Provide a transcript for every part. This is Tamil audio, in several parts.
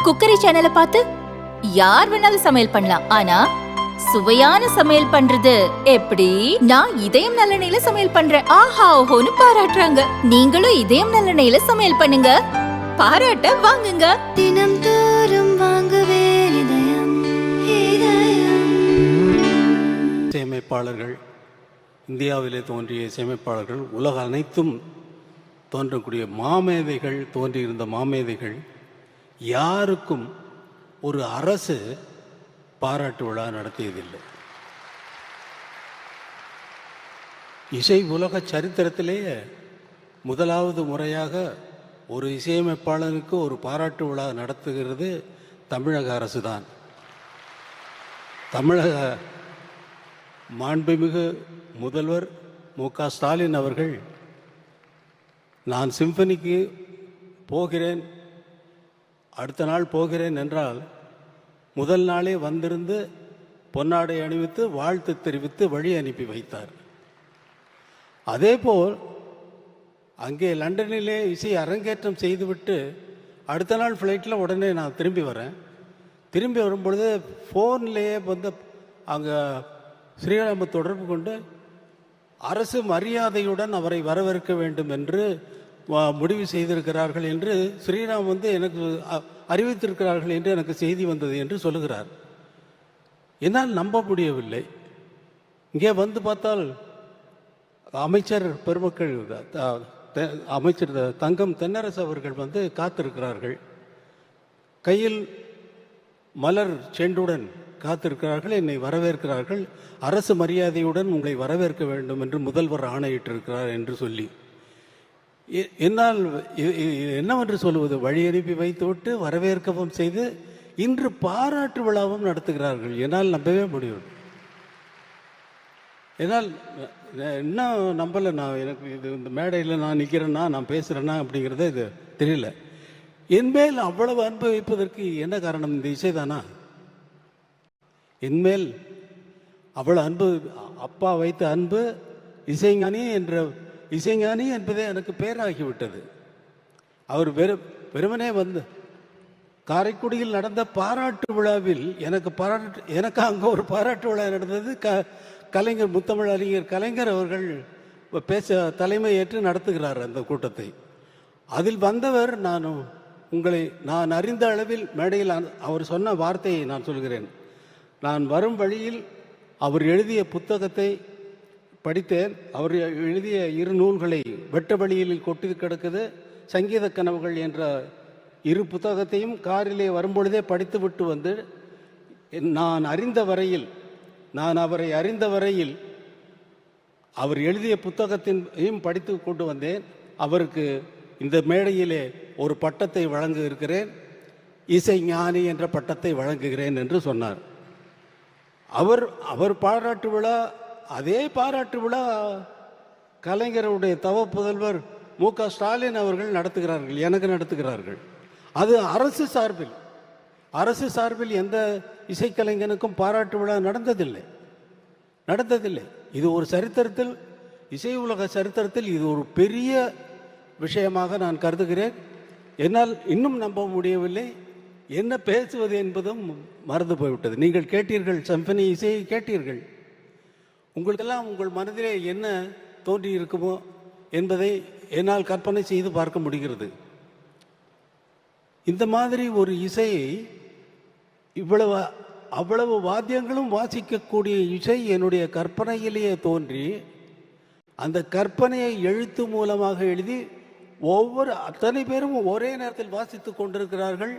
குக்கரி சேனலை பார்த்து யார் வேணாலும் சமையல் பண்ணலாம். ஆனா சுவையான சமையல் பண்றது எப்படி? நான் இதயம் நல்லெண்ணெயில சமையல் பண்றேன். ஆஹா ஓஹோன்னு பாராட்டுறாங்க. நீங்களும் இதயம் நல்லெண்ணெயில சமையல் பண்ணுங்க, பாராட்ட வாங்குங்க. தினம் தோறும் வாங்குவே இதயம் இதயம். இசையமைப்பாளர்கள், இந்தியாவிலே தோன்றிய இசையமைப்பாளர்கள், உலக அனைத்தும் தோன்றக்கூடிய மாமேதைகள், தோன்றியிருந்த மாமேதைகள், யாருக்கும் ஒரு அரசு பாராட்டு விழா நடத்தியதில்லை. இசை உலக சரித்திரத்திலேயே முதலாவது முறையாக ஒரு இசையமைப்பாளருக்கு ஒரு பாராட்டு விழா நடத்துகிறது தமிழக அரசு தான். தமிழக மாண்புமிகு முதல்வர் மு.க. ஸ்டாலின் அவர்கள், நான் சிம்பனிக்கு போகிறேன், அடுத்த நாள் போகிறேன் என்றால் முதல் நாளே வந்திருந்து பொன்னாடை அணிவித்து வாழ்த்து தெரிவித்து வழி அனுப்பி வைத்தார். அதேபோல் அங்கே லண்டனிலே இசை அரங்கேற்றம் செய்துவிட்டு அடுத்த நாள் ஃப்ளைட்டில் உடனே நான் திரும்பி வரேன். திரும்பி வரும்பொழுது ஃபோன்லேயே வந்து அங்கே ஸ்ரீராம தொடர்பு கொண்டு அரசு மரியாதையுடன் அவரை வரவேற்க வேண்டும் என்று முடிவு செய்திருக்கிறார்கள் என்று ஸ்ரீராம் வந்து எனக்கு அறிவித்திருக்கிறார்கள் என்று எனக்கு செய்தி வந்தது என்று சொல்லுகிறார். என்னால் நம்ப முடியவில்லை. இங்கே வந்து பார்த்தால் அமைச்சர் பெருமக்கள், அமைச்சர் தங்கம் தென்னரசு அவர்கள் வந்து காத்திருக்கிறார்கள். கையில் மலர் செண்டுடன் காத்திருக்கிறார்கள், என்னை வரவேற்கிறார்கள். அரசு மரியாதையுடன் உங்களை வரவேற்க வேண்டும் என்று முதல்வர் ஆணையிட்டிருக்கிறார் என்று சொல்லி, என்னால் என்னவென்று சொல்லுவது? வழி அனுப்பி வைத்துவிட்டு வரவேற்கவும் செய்து இன்று பாராட்டு விழாவும் நடத்துகிறார்கள். என்னால் நம்பவே முடியும். என்னால் இன்னும் நம்பலை. நான் எனக்கு இது இந்த மேடையில் நான் நிற்கிறேன்னா, நான் பேசுகிறேன்னா அப்படிங்கிறத இது தெரியல. என்மேல் அவ்வளவு அன்பு வைப்பதற்கு என்ன காரணம்? இந்த இசைதானா? என்மேல் அவ்வளவு அன்பு, அப்பா வைத்த அன்பு, இசைஞானி என்பதே எனக்கு பேராகிவிட்டது. அவர் வெறுமனே வந்து காரைக்குடியில் நடந்த பாராட்டு விழாவில் எனக்கு அங்கே ஒரு பாராட்டு விழா நடந்தது. கலைஞர், முத்தமிழ் அறிஞர் கலைஞர் அவர்கள் தலைமை ஏற்று நடத்துகிறார் அந்த கூட்டத்தை. அதில் வந்தவர், நான் அறிந்த அளவில் மேடையில் அவர் சொன்ன வார்த்தையை நான் சொல்கிறேன். நான் வரும் வழியில் அவர் எழுதிய புத்தகத்தை படித்தேன். அவர் எழுதிய 2 நூல்களை வெட்ட வழியில் கொட்டி கிடக்குது, சங்கீத கனவுகள் என்ற 2 புத்தகத்தையும் காரிலே வரும்பொழுதே படித்து விட்டு வந்து, நான் அவரை அறிந்த வரையில் அவர் எழுதிய புத்தகத்தையும் படித்து கொண்டு வந்தேன். அவருக்கு இந்த மேடையிலே ஒரு பட்டத்தை வழங்க இருக்கிறேன், இசை ஞானி என்ற பட்டத்தை வழங்குகிறேன் என்று சொன்னார். அவர் பாராட்டு விழா, அதே பாராட்டு விழா கலைஞருடைய தவ புதல்வர் மு.க. ஸ்டாலின் அவர்கள் நடத்துகிறார்கள், எனக்கு நடத்துகிறார்கள். அது அரசு சார்பில் எந்த இசைக்கலைஞனுக்கும் பாராட்டு விழா நடந்ததில்லை. இது ஒரு சரித்திரத்தில், இசை உலக சரித்திரத்தில் இது ஒரு பெரிய விஷயமாக நான் கருதுகிறேன். என்னால் இன்னும் நம்ப முடியவில்லை. என்ன பேசுவது என்பதும் மறந்து போய்விட்டது. நீங்கள் கேட்டீர்கள், சிம்பனி இசையை கேட்டீர்கள். உங்களுக்கெல்லாம் உங்கள் மனதிலே என்ன தோன்றி இருக்குமோ என்பதை என்னால் கற்பனை செய்து பார்க்க முடிகிறது. இந்த மாதிரி ஒரு இசையை, அவ்வளவு வாத்தியங்களும் வாசிக்கக்கூடிய இசை என்னுடைய கற்பனையிலேயே தோன்றி, அந்த கற்பனையை எழுத்து மூலமாக எழுதி அத்தனை பேரும் ஒரே நேரத்தில் வாசித்து கொண்டிருக்கிறார்கள்.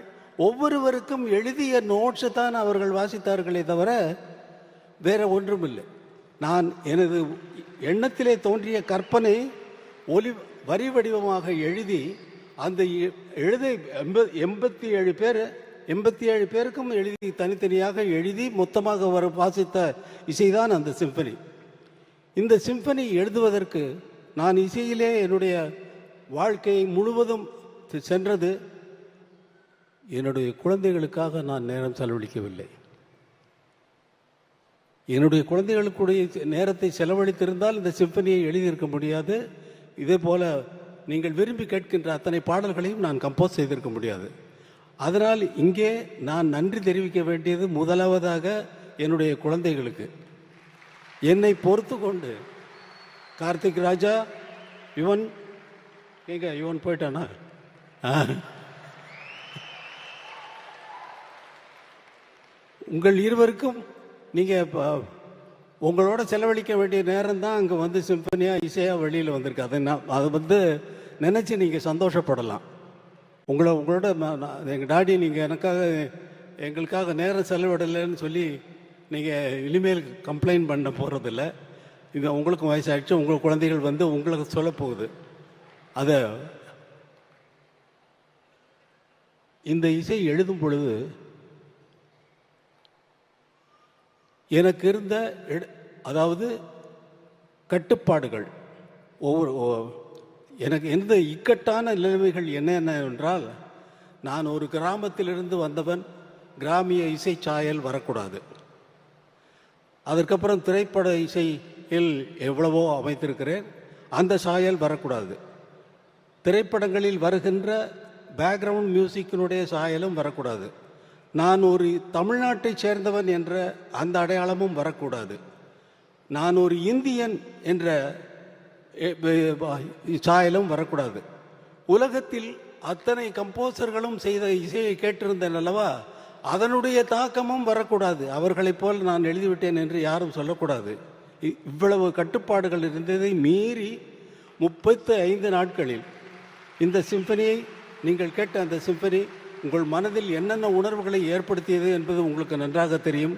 ஒவ்வொருவருக்கும் எழுதிய நோட்ஸை தான் அவர்கள் வாசித்தார்களே தவிர வேற ஒன்றும் இல்லை. நான் எனது எண்ணத்திலே தோன்றிய கற்பனை வரி வடிவமாக எழுதி, அந்த 87 பேருக்கும் எழுதி, தனித்தனியாக எழுதி மொத்தமாக வாசித்த இசைதான் அந்த சிம்பனி. இந்த சிம்பனி எழுதுவதற்கு நான் இசையிலே என்னுடைய வாழ்க்கையை முழுவதும் சென்றது. என்னுடைய குழந்தைகளுக்காக நான் நேரம் செலவழிக்கவில்லை. என்னுடைய குழந்தைகளுக்குடைய நேரத்தை செலவழித்திருந்தால் இந்த சிம்பனியை எழுதியிருக்க முடியாது. இதே போல நீங்கள் விரும்பி கேட்கின்ற அத்தனை பாடல்களையும் நான் கம்போஸ் செய்திருக்க முடியாது. அதனால் இங்கே நான் நன்றி தெரிவிக்க வேண்டியது முதலாவதாக என்னுடைய குழந்தைகளுக்கு. என்னை பொறுத்து கொண்டு கார்த்திக் ராஜா, இவன் போயிட்டானா? உங்கள் இருவருக்கும் நீங்கள் உங்களோட செலவழிக்க வேண்டிய நேரம் தான் அங்கே வந்து சிம்பனியாக இசையாக வெளியில் வந்திருக்கு. அதை வந்து நினச்சி நீங்கள் சந்தோஷப்படலாம். உங்களோட எங்கள் டாடி நீங்கள் எங்களுக்காக நேரம் செலவிடலைன்னு சொல்லி நீங்கள் இனிமேல் கம்ப்ளைண்ட் பண்ண போகிறதில்ல. இது உங்களுக்கும் வயசாகிடுச்சு, உங்கள் குழந்தைகள் வந்து உங்களுக்கு சொல்ல போகுது. அதை இந்த இசை எழுதும் பொழுது எனக்கு இருந்த அதாவது கட்டுப்பாடுகள், எனக்கு எந்த இக்கட்டான நிலைமைகள் என்ன என்றால், நான் ஒரு கிராமத்திலிருந்து வந்தவன், கிராமிய இசை சாயல் வரக்கூடாது. அதற்கப்புறம் திரைப்பட இசையில் எவ்வளவோ அமைத்திருக்கிறேன், அந்த சாயல் வரக்கூடாது. திரைப்படங்களில் வருகின்ற பேக்ரவுண்ட் மியூசிக்கினுடைய சாயலும் வரக்கூடாது. நான் ஒரு தமிழ்நாட்டை சேர்ந்தவன் என்ற அந்த அடையாளமும் வரக்கூடாது. நான் ஒரு இந்தியன் என்ற சாயலும் வரக்கூடாது. உலகத்தில் அத்தனை கம்போசர்களும் செய்த இசையை கேட்டிருந்தேன் அல்லவா, அதனுடைய தாக்கமும் வரக்கூடாது. அவர்களைப் போல் நான் எழுதிவிட்டேன் என்று யாரும் சொல்லக்கூடாது. இவ்வளவு கட்டுப்பாடுகள் இருந்ததை மீறி 35 நாட்களில் இந்த சிம்பனியை, நீங்கள் கேட்ட அந்த சிம்பனி உங்கள் மனதில் என்னென்ன உணர்வுகளை ஏற்படுத்தியது என்பது உங்களுக்கு நன்றாக தெரியும்.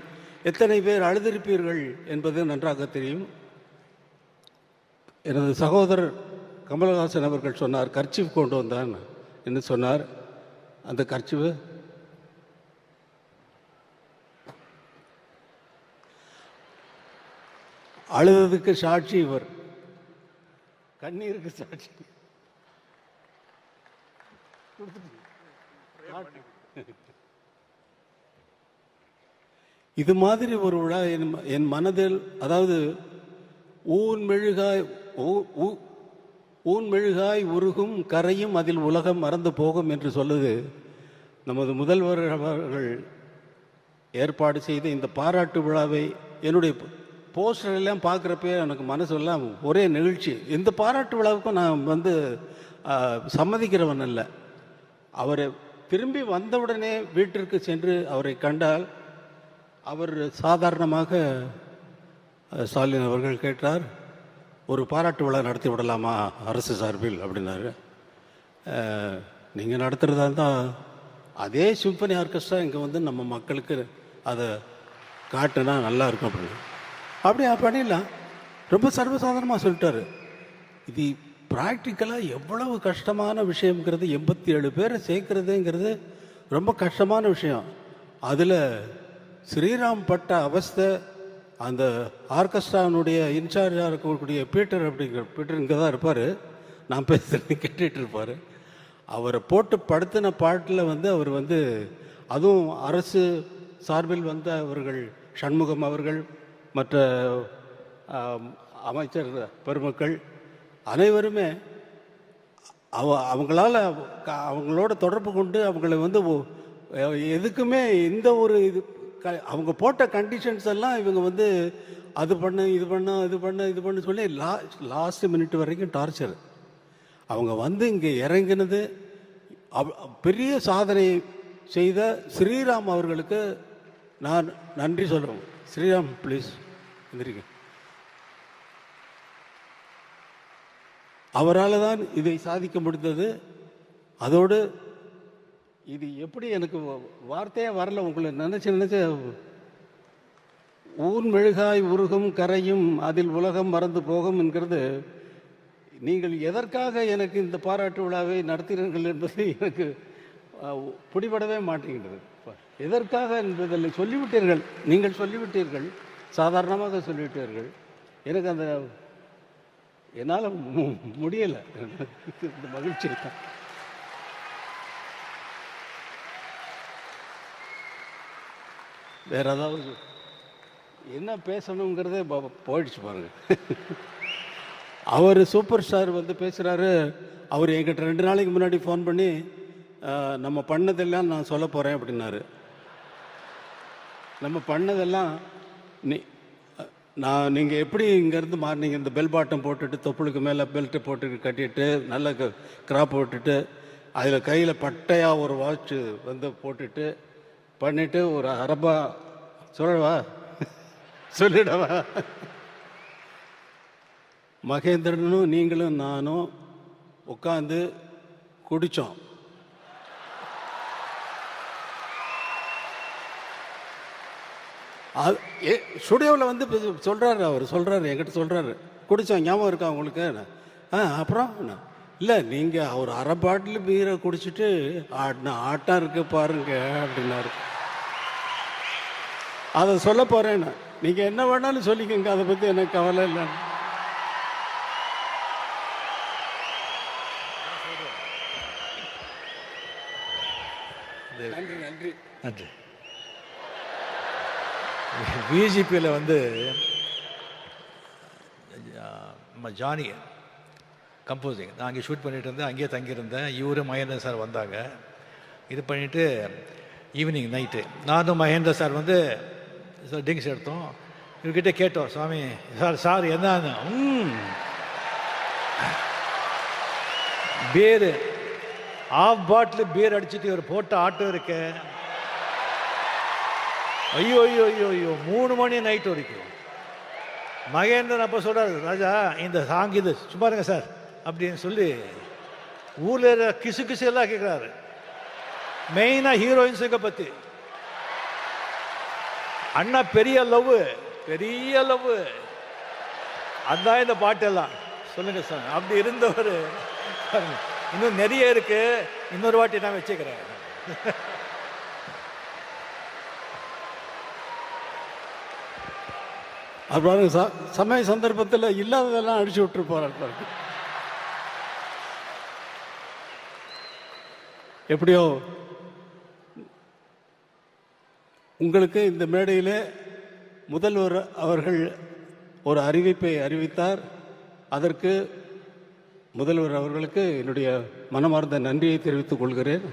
எத்தனை பேர் அழுதிருப்பீர்கள் என்பது நன்றாக தெரியும். எனது சகோதரர் கமலஹாசன் அவர்கள் சொன்னார், கர்ச்சீஃப் கொண்டு வந்தான் என்று சொன்னார். அந்த கர்ச்சீஃப் அழுததுக்கு சாட்சி இவர், கண்ணீருக்கு சாட்சி. இது மாதிரி ஒரு விழா என் மனதில், அதாவது ஊன் மெழுகாய் உருகும் கரையும் அதில் உலகம் மறந்து போகும் என்று சொல்லுது நமது முதல்வர் அவர்கள் ஏற்பாடு செய்த இந்த பாராட்டு விழாவை. என்னுடைய போஸ்டர் எல்லாம் பார்க்குறப்பே எனக்கு மனசெல்லாம் ஒரே நிகழ்ச்சி. இந்த பாராட்டு விழாவுக்கும் நான் வந்து சம்மதிக்கிறவன் அல்ல. அவரை திரும்பி வந்தவுடனே வீட்டிற்கு சென்று அவரை கண்டால், அவர் சாதாரணமாக ஸ்டாலின் அவர்கள் கேட்டார், ஒரு பாராட்டு விழா நடத்தி விடலாமா அரசு சார்பில் அப்படின்னாரு. நீங்கள் நடத்துகிறதா இருந்தால் அதே சிம்பனி ஆர்கெஸ்ட்ரா இங்கே வந்து நம்ம மக்களுக்கு அதை காட்டுனா நல்லா இருக்கும் அப்படின்னு. அப்படியே பண்ணிடலாம். ரொம்ப சர்வசாதாரணமாக சொல்லிட்டாரு. இது ப்ராக்டிக்கலாக எவ்வளவு கஷ்டமான விஷயங்கிறது, 87 பேரை சேர்க்கறதுங்கிறது ரொம்ப கஷ்டமான விஷயம். அதில் ஸ்ரீராம் பட்ட அவஸ்தை, அந்த ஆர்கெஸ்ட்ரானுடைய இன்சார்ஜாக இருக்கக்கூடிய பீட்டர் இங்கே தான் இருப்பார், நான் பேசுகிறது கேட்டுட்டு இருப்பார். அவரை போட்டு படுத்தின பாட்டில் வந்து அவர் வந்து, அதுவும் அரசு சார்பில் வந்த அவர்கள், சண்முகம் அவர்கள், மற்ற அமைச்சர் பெருமக்கள் அனைவருமே அவங்களோட தொடர்பு கொண்டு அவங்களை வந்து எதுக்குமே இந்த ஒரு இது அவங்க போட்ட கண்டிஷன்ஸ் எல்லாம் இவங்க வந்து அது பண்ண இது பண்ண சொல்லி லாஸ்ட் மினிட் வரைக்கும் டார்ச்சர். அவங்க வந்து இங்கே இறங்கினது பெரிய சாதனை செய்த ஸ்ரீராம் அவர்களுக்கு நான் நன்றி சொல்கிறேன். ஸ்ரீராம் ப்ளீஸ் எந்திரிங்க. அவரால் தான் இதை சாதிக்க முடிந்தது. அதோடு இது எப்படி எனக்கு வார்த்தையே வரல, உங்களை நினச்சி ஊன் மெழுகாய் உருகும் கரையும் அதில் உலகம் மறந்து போகும் என்கிறது, நீங்கள் எதற்காக எனக்கு இந்த பாராட்டு விழாவை நடத்தினீர்கள் என்பது எனக்கு பிடிபடவே மாட்டேங்கிறது. எதற்காக என்பதில் சொல்லிவிட்டீர்கள், நீங்கள் சொல்லிவிட்டீர்கள், சாதாரணமாக சொல்லிவிட்டீர்கள். எனக்கு அந்த என்னால் முடியலை. இந்த மகிழ்ச்சி தான். வேற ஏதாவது என்ன பேசணுங்கிறதே போயிடுச்சு பாருங்க. அவர் சூப்பர் ஸ்டார் வந்து பேசுகிறாரு. அவர் என்கிட்ட 2 நாளைக்கு முன்னாடி ஃபோன் பண்ணி, நம்ம பண்ணதெல்லாம் நான் சொல்ல போகிறேன் அப்படின்னாரு. நம்ம பண்ணதெல்லாம் நீங்கள் எப்படி இங்கேருந்து மாறினீங்க, இந்த பெல் பாட்டம் போட்டுட்டு தொப்புளுக்கு மேலே பெல்ட்டு போட்டு கட்டிட்டு நல்ல கிராப் போட்டுட்டு அதில் கையில் பட்டையாக ஒரு வாட்ச் வந்து போட்டுட்டு பண்ணிவிட்டு ஒரு அரபா சொல்லவா சொல்லிடவா, மகேந்திரனும் நீங்களும் நானும் உட்காந்து குடித்தோம். ஸ்டுடியோவில் வந்து சொல்கிறாரு, அவர் சொல்கிறாரு, என்கிட்ட சொல்கிறாரு, குடித்தோம் ஞாபகம் இருக்கா உங்களுக்கு? அப்புறம் இல்லை நீங்கள் ஒரு அரை பாட்டில் பீரை குடிச்சிட்டு ஆட்டம் இருக்கு பாருங்க அப்படின்னாரு. அதை சொல்ல போகிறேன்னு, நீங்கள் என்ன வேணாலும் சொல்லிக்கோங்க, அதை பற்றி எனக்கு கவலை இல்லை. நன்றி நன்றி நன்றி. விஜிபியில் வந்து நம்ம ஜானி கம்போசிங், நான் அங்கே ஷூட் பண்ணிகிட்டு இருந்தேன், அங்கேயே தங்கியிருந்தேன். இவரும் மகேந்திர சார் வந்தாங்க. இது பண்ணிவிட்டு ஈவினிங் நைட்டு நானும் மகேந்திர சார் வந்து ட்ரிங்க்ஸ் எடுத்தோம். இவர்கிட்ட கேட்டோம், சுவாமி சார் என்னன்னு, பீர் ஆஃப் பாட்டில் பீர் அடிச்சுட்டு இவர் போட்ட ஆட்டம் இருக்க, ஐயோ ஐயோ ஐயோ ஐயோ 3 மணி நைட் வரைக்கும். மகேந்திரன் அப்போ சொல்கிறாரு, ராஜா இந்த சாங் இது சும்மா இருங்க சார் அப்படின்னு சொல்லி ஊரில் கிசு கிசு எல்லாம் கேட்குறாரு. மெயினாக ஹீரோயின்ஸுங்க பற்றி. அண்ணா பெரிய லவ், பெரிய லவ், அதுதான் இந்த பாட்டெல்லாம். சொல்லுங்க சார், அப்படி இருந்தவர் இன்னும் நிறைய இருக்கு, இன்னொரு வாட்டி நான் வச்சுக்கிறேன். அப்புறம் சமய சந்தர்ப்பத்தில் இல்லாததெல்லாம் அடிச்சு விட்டு போறாரு. எப்படியோ உங்களுக்கு இந்த மேடையில் முதல்வர் அவர்கள் ஒரு அறிவிப்பை அறிவித்தார். அதற்கு முதல்வர் அவர்களுக்கு என்னுடைய மனமார்ந்த நன்றியை தெரிவித்துக் கொள்கிறேன்.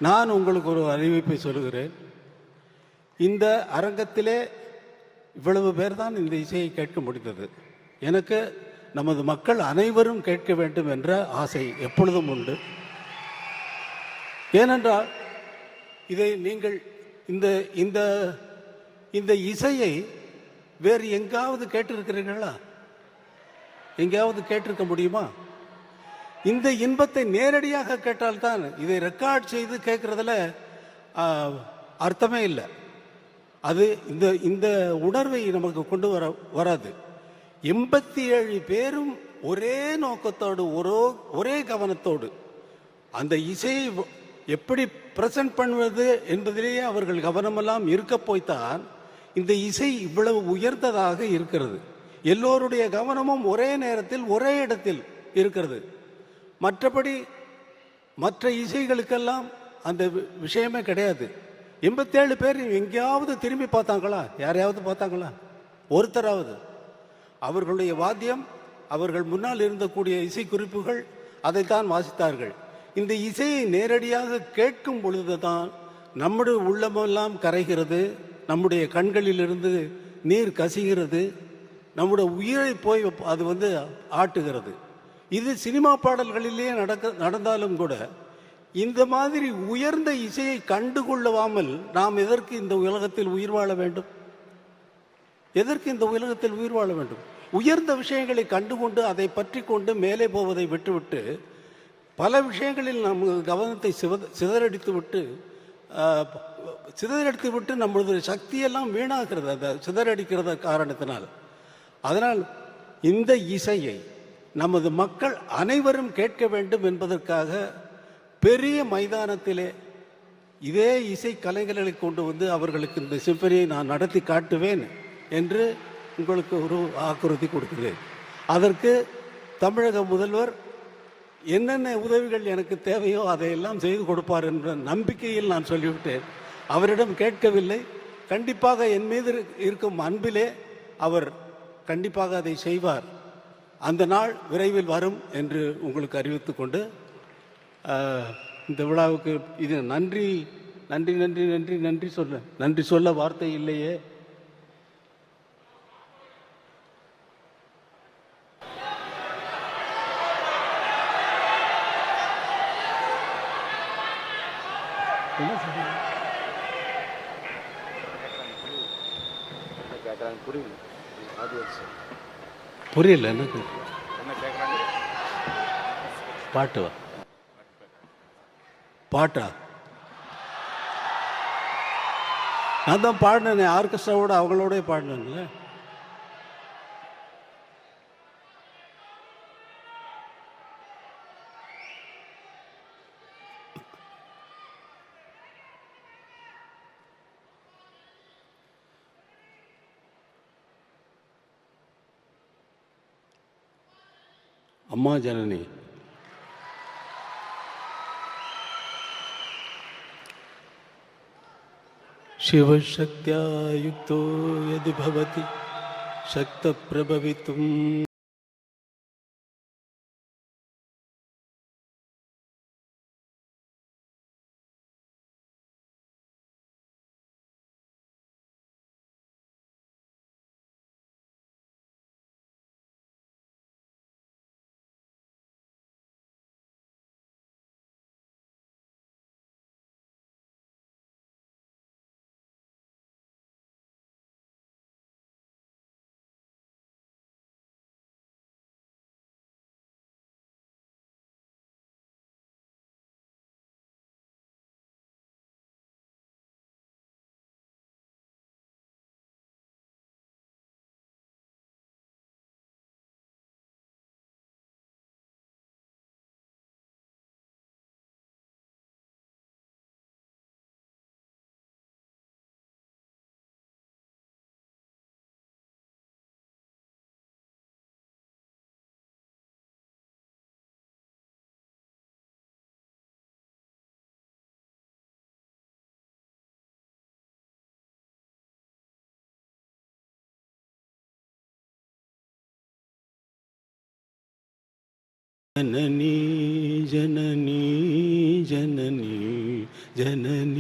நான் உங்களுக்கு ஒரு அறிவிப்பை சொல்கிறேன். இந்த அரங்கத்திலே இவ்வளவு பேர் தான் இந்த இசையை கேட்க முடிந்தது. எனக்கு நமது மக்கள் அனைவரும் கேட்க வேண்டும் என்ற ஆசை எப்பொழுதும் உண்டு. ஏனென்றால் இதை நீங்கள் இந்த இந்த இந்த இசையை வேறு எங்காவது கேட்டிருக்கிறீர்களா? எங்கேயாவது கேட்டிருக்க முடியுமா? இந்த இன்பத்தை நேரடியாக கேட்டால்தான், இதை ரெக்கார்ட் செய்து கேட்கறதுல அர்த்தமே இல்லை. அது இந்த இந்த உணர்வை நமக்கு கொண்டு வராது. 87 பேரும் ஒரே நோக்கத்தோடு ஒரே கவனத்தோடு அந்த இசையை எப்படி பிரசன்ட் பண்ணுவது என்பதிலேயே அவர்கள் கவனமெல்லாம் இருக்க போய்த்தான் இந்த இசை இவ்வளவு உயர்ந்ததாக இருக்கிறது. எல்லோருடைய கவனமும் ஒரே நேரத்தில் ஒரே இடத்தில் இருக்கிறது. மற்றபடி மற்ற இசைகளுக்கெல்லாம் அந்த விஷயமே கிடையாது. 87 பேர் எங்கேயாவது திரும்பி பார்த்தாங்களா? யாரையாவது பார்த்தாங்களா? ஒருத்தராவது? அவர்களுடைய வாத்தியம், அவர்கள் முன்னால் இருந்தக்கூடிய இசை குறிப்புகள், அதைத்தான் வாசித்தார்கள். இந்த இசையை நேரடியாக கேட்கும் பொழுதுதான் நம்முடைய உள்ளமெல்லாம் கரைகிறது, நம்முடைய கண்களிலிருந்து நீர் கசிகிறது, நம்முடைய உயிரை போய் அது ஆட்டுகிறது. இது சினிமா பாடல்களிலேயே நடந்தாலும் கூட இந்த மாதிரி உயர்ந்த இசையை கண்டுகொள்ளாமல் நாம் எதற்கு இந்த உலகத்தில் உயிர் வாழ வேண்டும்? எதற்கு இந்த உலகத்தில் உயிர் வாழ வேண்டும்? உயர்ந்த விஷயங்களை கண்டுகொண்டு அதை பற்றி கொண்டு மேலே போவதை விட்டுவிட்டு பல விஷயங்களில் நம் கவனத்தை சிதறடித்து விட்டு நம்மளுடைய சக்தியெல்லாம் வீணாகிறது அந்த சிதறடிக்கிறத காரணத்தினால். அதனால் இந்த இசையை நமது மக்கள் அனைவரும் கேட்க வேண்டும் என்பதற்காக பெரிய மைதானத்திலே இதே இசை கலைஞர்களை கொண்டு வந்து அவர்களுக்கு இந்த சிம்பனியை நான் நடத்தி காட்டுவேன் என்று உங்களுக்கு ஒரு வாக்குறுதி கொடுக்கிறேன். அதற்கு தமிழக முதல்வர் என்னென்ன உதவிகள் எனக்கு தேவையோ அதையெல்லாம் செய்து கொடுப்பார் என்ற நம்பிக்கையில் நான் சொல்லிவிட்டேன். அவரிடம் கேட்கவில்லை. கண்டிப்பாக என் மீது இருக்கும் அன்பிலே அவர் கண்டிப்பாக அதை செய்வார். அந்த நாள் விரைவில் வரும் என்று உங்களுக்கு அறிவித்துக் கொண்டு இந்த விழாவுக்கு இது நன்றி நன்றி நன்றி நன்றி நன்றி சொல்ல வார்த்தை இல்லையே. புரியல எனக்கு. பாட்டா நான் தான் பாடினேன், ஆர்கெஸ்ட்ராவோட அவங்களோட பாடினேன்ல. அம்மா ஜனனி, शिवशक्त्या युक्तो यदि भवति शक्तप्रभवितुम् जननी जननी जननी जननी